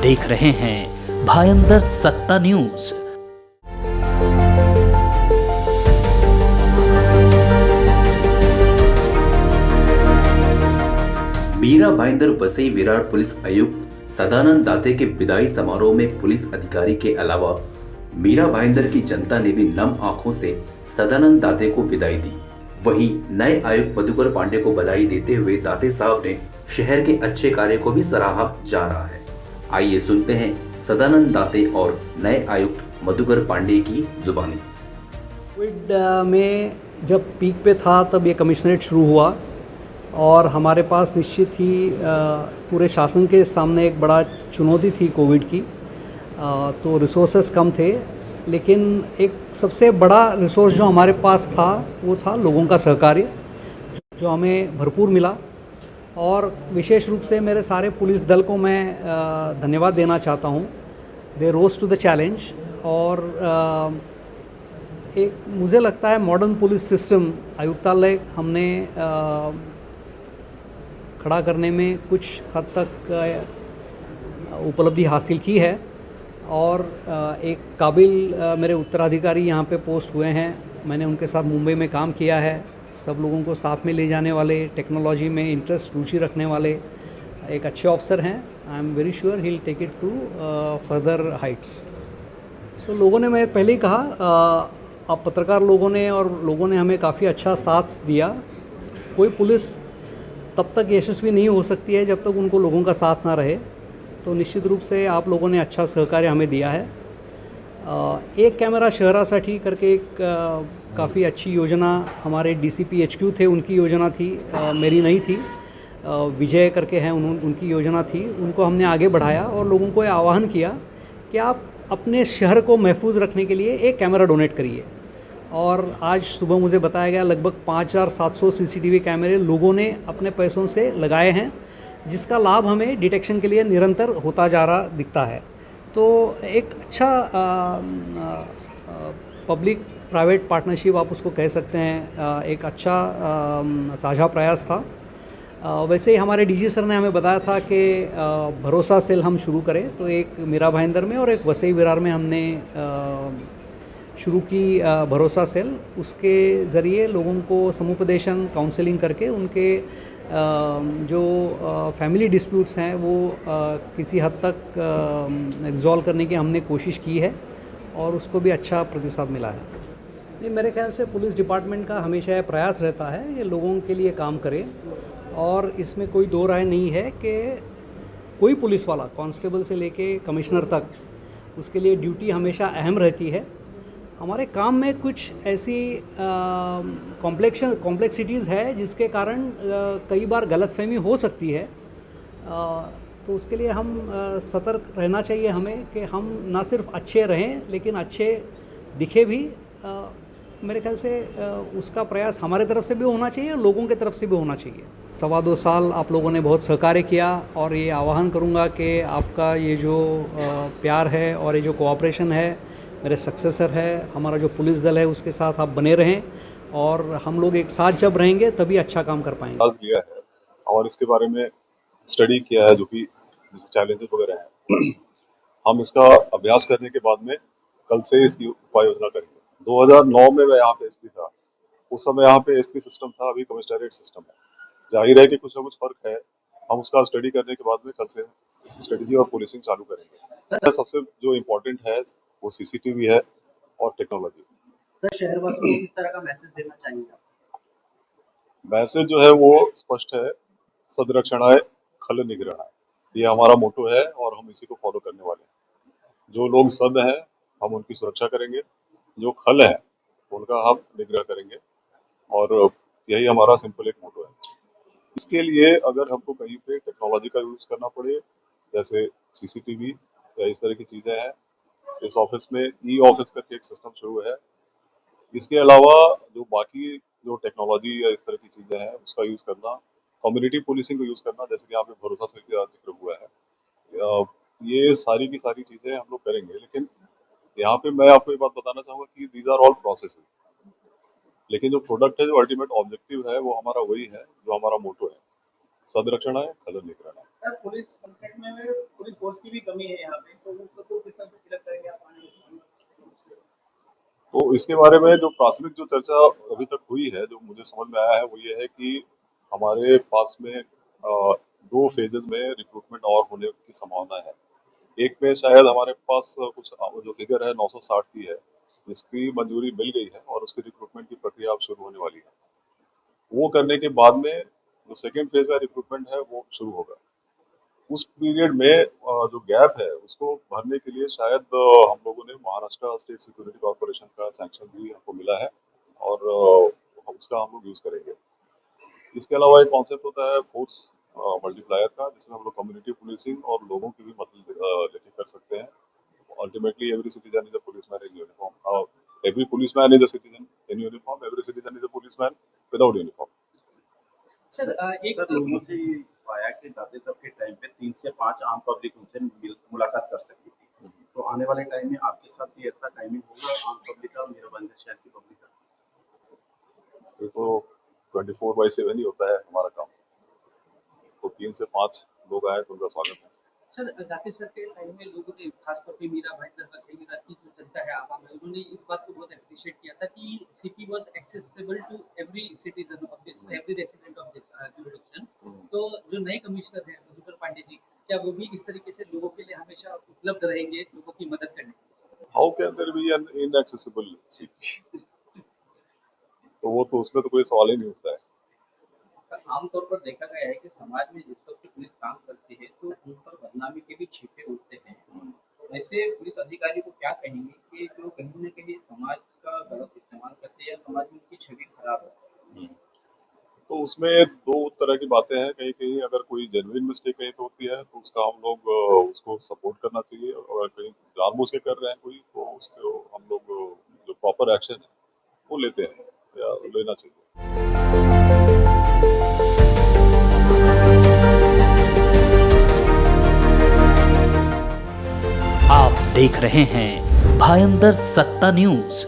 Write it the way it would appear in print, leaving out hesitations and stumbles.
देख रहे हैं भायंदर सत्ता न्यूज। मीरा भाईंदर वसई विरार पुलिस आयुक्त सदानंद दाते के विदाई समारोह में पुलिस अधिकारी के अलावा मीरा भाईंदर की जनता ने भी नम आंखों से सदानंद दाते को विदाई दी। वहीं नए आयुक्त मधुकर पांडे को बधाई देते हुए दाते साहब ने शहर के अच्छे कार्य को भी सराहा जा रहा है। आइए सुनते हैं सदानंद दाते और नए आयुक्त मधुकर पांडे की जुबानी। कोविड में जब पीक पे था तब ये कमिश्नरेट शुरू हुआ और हमारे पास निश्चित ही पूरे शासन के सामने एक बड़ा चुनौती थी कोविड की। तो रिसोर्सेस कम थे, लेकिन एक सबसे बड़ा रिसोर्स जो हमारे पास था वो था लोगों का सहकार्य, जो हमें भरपूर मिला। और विशेष रूप से मेरे सारे पुलिस दल को मैं धन्यवाद देना चाहता हूँ। दे रोज टू द चैलेंज। और एक मुझे लगता है मॉडर्न पुलिस सिस्टम आयुक्तालय हमने खड़ा करने में कुछ हद तक उपलब्धि हासिल की है। और एक काबिल मेरे उत्तराधिकारी यहाँ पे पोस्ट हुए हैं। मैंने उनके साथ मुंबई में काम किया है। सब लोगों को साथ में ले जाने वाले, टेक्नोलॉजी में इंटरेस्ट रुचि रखने वाले एक अच्छे ऑफिसर हैं। I am very sure he will take it to further heights. So लोगों ने, मैं पहले ही कहा, आप पत्रकार लोगों ने और लोगों ने हमें काफ़ी अच्छा साथ दिया। कोई पुलिस तब तक यशस्वी नहीं हो सकती है जब तक उनको लोगों का साथ ना रहे। तो निश्चित रूप से आप लोगों ने अच्छा सहकार्य हमें दिया है। एक कॅमेरा शहरासाठी करके एक काफ़ी अच्छी योजना हमारे डीसीपी एचक्यू थे, उनकी योजना थी, मेरी नहीं थी। विजय करके हैं, उनकी योजना थी। उनको हमने आगे बढ़ाया और लोगों को ये आह्वान किया कि आप अपने शहर को महफूज रखने के लिए एक कैमरा डोनेट करिए। और आज सुबह मुझे बताया गया लगभग 5700 सीसीटीवी कैमरे लोगों ने अपने पैसों से लगाए हैं, जिसका लाभ हमें डिटेक्शन के लिए निरंतर होता जा रहा दिखता है। तो एक अच्छा पब्लिक प्राइवेट पार्टनरशिप आप उसको कह सकते हैं, एक अच्छा साझा प्रयास था। वैसे ही हमारे डीजी सर ने हमें बताया था कि भरोसा सेल हम शुरू करें। तो एक मीरा भाईंदर में और एक वसई विरार में हमने शुरू की भरोसा सेल। उसके ज़रिए लोगों को समुपदेशन, काउंसलिंग करके उनके जो फैमिली डिस्प्यूट्स हैं वो किसी हद तक रिजॉल्व करने की हमने कोशिश की है और उसको भी अच्छा प्रतिसाद मिला है। नहीं, मेरे ख्याल से पुलिस डिपार्टमेंट का हमेशा यह प्रयास रहता है ये लोगों के लिए काम करे। और इसमें कोई दो राय नहीं है कि कोई पुलिस वाला, कांस्टेबल से लेके कमिश्नर तक, उसके लिए ड्यूटी हमेशा अहम रहती है। हमारे काम में कुछ ऐसी कॉम्प्लेक्सिटीज़ है जिसके कारण कई बार गलतफहमी हो सकती है। तो उसके लिए हम सतर्क रहना चाहिए हमें कि हम ना सिर्फ अच्छे रहें लेकिन अच्छे दिखे भी। मेरे ख्याल से उसका प्रयास हमारे तरफ से भी होना चाहिए और लोगों की तरफ से भी होना चाहिए। 2.25 साल आप लोगों ने बहुत सहकार्य किया और ये आह्वान करूँगा कि आपका ये जो प्यार है और ये जो कोऑपरेशन है, मेरे सक्सेसर है, हमारा जो पुलिस दल है, उसके साथ आप बने रहें। और हम लोग एक साथ जब रहेंगे तभी अच्छा काम कर पाएंगे। आज लिया है और इसके बारे में स्टडी किया है, जो कि चैलेंजेस वगैरह हैं। हम इसका अभ्यास करने के बाद में कल से इसकी उपाय योजना करेंगे। 2009 में मैं यहाँ पे एसपी था, उस समय यहाँ पे एसपी सिस्टम था, अभी कमिश्नरेट सिस्टम है। जाहिर है कि कुछ ना कुछ फर्क है। हम उसका स्टडी करने के बाद में कल से स्ट्रेटेजी और पुलिसिंग चालू करेंगे। सबसे जो इम्पोर्टेंट है वो सीसीटीवी है और टेक्नोलॉजी। सर, शहरवासियों को किस तरह का मैसेज देना चाहिए? मैसेज जो है वो स्पष्ट है, सदरक्षणाय खल निग्रहणाय, ये हमारा मोटो है और हम इसी को फॉलो करने वाले हैं। जो लोग सद हैं हम उनकी सुरक्षा करेंगे, जो खल है उनका हम निग्रह करेंगे, और यही हमारा सिंपल एक मोटो है। इसके लिए अगर हमको कहीं पे टेक्नोलॉजी का यूज करना पड़े, जैसे सीसीटीवी या इस तरह की चीजें हैं, इस ऑफिस में ई ऑफिस करके एक सिस्टम शुरू है। इसके अलावा जो बाकी जो टेक्नोलॉजी या इस तरह की चीजें हैं उसका यूज करना, कम्युनिटी पुलिसिंग को यूज करना, जैसे कि यहाँ पे भरोसा सेल का जिक्र हुआ है, ये सारी की सारी चीजें हम लोग करेंगे। लेकिन यहाँ पे मैं आपको ये बात बताना चाहूंगा कि दीज आर ऑल प्रोसेस, लेकिन जो प्रोडक्ट है, जो अल्टीमेट ऑब्जेक्टिव है, वो हमारा वही है जो हमारा मोटो है, सदरक्षण है, खलन निग्रहण है। पुलिस पुलिस फोर्स की भी कमी है यहाँ पे, तो उसको किस तरह से फिलअप करेंगे आप आने वाले? तो इसके बारे में जो प्राथमिक जो चर्चा अभी तक हुई है, जो मुझे समझ में आया है, वो ये है कि हमारे पास में 2 फेजेस में रिक्रूटमेंट और होने की संभावना है। एक में शायद हमारे पास कुछ जो फिगर है 960 की है, जिसकी मंजूरी मिल गई है और उसकी रिक्रूटमेंट की प्रक्रिया अब शुरू होने वाली है। वो करने के बाद में जो सेकेंड फेज का रिक्रूटमेंट है वो शुरू होगा। उस पीरियड में जो गैप है उसको भरने के लिए शायद हम लोगों ने महाराष्ट्र स्टेट सिक्योरिटी कॉर्पोरेशन का सैंक्शन भी हमको मिला है और उसका हम लोग यूज करेंगे। इसके अलावा एक कॉन्सेप्ट होता है फोर्स मल्टीप्लायर का, जिसमें हम लोग कम्युनिटी पुलिसिंग और लोगों की भी मदद लेके कर सकते हैं। Ultimately every citizen is a policeman in uniform, every policeman is a citizen in uniform, every citizen is a policeman without uniform. Sir एक सर, मुझे पाया कि दादे साहब के टाइम पे 3 से 5 आम पब्लिक उनसे मुलाकात कर सकती थी, तो आने वाले टाइम में आपके साथ भी ऐसा टाइमिंग होगा आम पब्लिक का, मेरा बंद शहर की पब्लिक का? ये तो 24/7 ही होता है हमारा काम, तो 3 से 5 लोग आए तो उनका स्वागत है। सर जाकिर सर के टाइम में लोगों ने खासतौर पे मीरा भाईंदर वसई विरार की जो जनता है आवाम है, उन्होंने इस बात को बहुत अप्रिशिएट किया था कि city was accessible to every citizen of this, every resident of this jurisdiction. तो जो नए कमिश्नर हैं मधुकर पांडे जी, क्या वो भी इस तरीके से लोगों के लिए हमेशा उपलब्ध रहेंगे, लोगों की मदद करने के लिए? How can there be an inaccessible city? तो वो तो उसमें तो कोई सवाल ही नहीं उठता है। आमतौर पर देखा गया है कि समाज में जिस वक्त पुलिस काम करती है तो उन पर बदनामी के भी छिपे उठते हैं। तो ऐसे पुलिस अधिकारी को क्या कहेंगे कि जो कहीं न कहीं समाज का गलत इस्तेमाल करते हैं या समाज में उनकी छवि खराब है? तो उसमें 2 तरह की बातें हैं। कहीं-कहीं अगर कोई जेन्युइन मिस्टेक कहीं पे होती है तो उसका हम लोग उसको सपोर्ट करना चाहिए, और कहीं जानबूझ के कर रहे हैं कोई तो उसको हम लोग जो प्रॉपर एक्शन है वो लेते हैं या लेना चाहिए। आप देख रहे हैं भायंदर सत्ता न्यूज।